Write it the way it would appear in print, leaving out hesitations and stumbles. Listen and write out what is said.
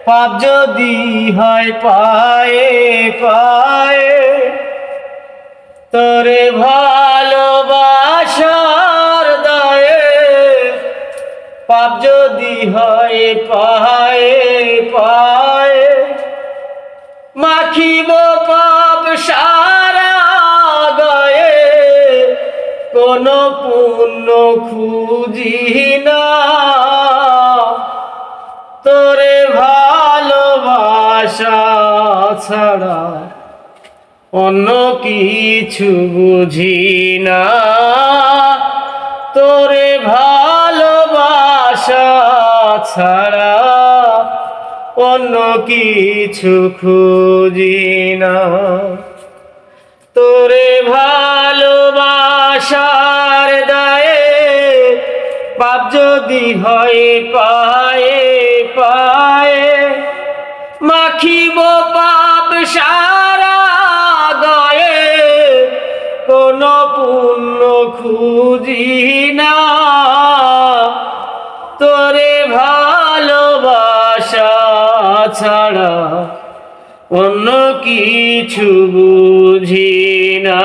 পাপ যদি হয় পায়ে পায়ে, তোরে ভালোবাসার দায়ে। পাপ যদি হয় পায়ে পায়ে, মাখিব পাপ সারা গায়ে। কোন পুণ্য খুঁজি না, তোরে ভালোবাসা ছাড়া অন্য কিছু বুঝি না। তোরে ভালোবাসা ছাড়া অন্য কিছু খুঁজি না। তোরে ভালোবাসার দায়ে, পাপ যদি হয় পায়ে পায়ে, মাখিব পাপ সারা গায়ে। কোন পুণ্য খুঁজি না, তোরে ভালোবাসা ছাড়া অন্য কিছু বুঝি না।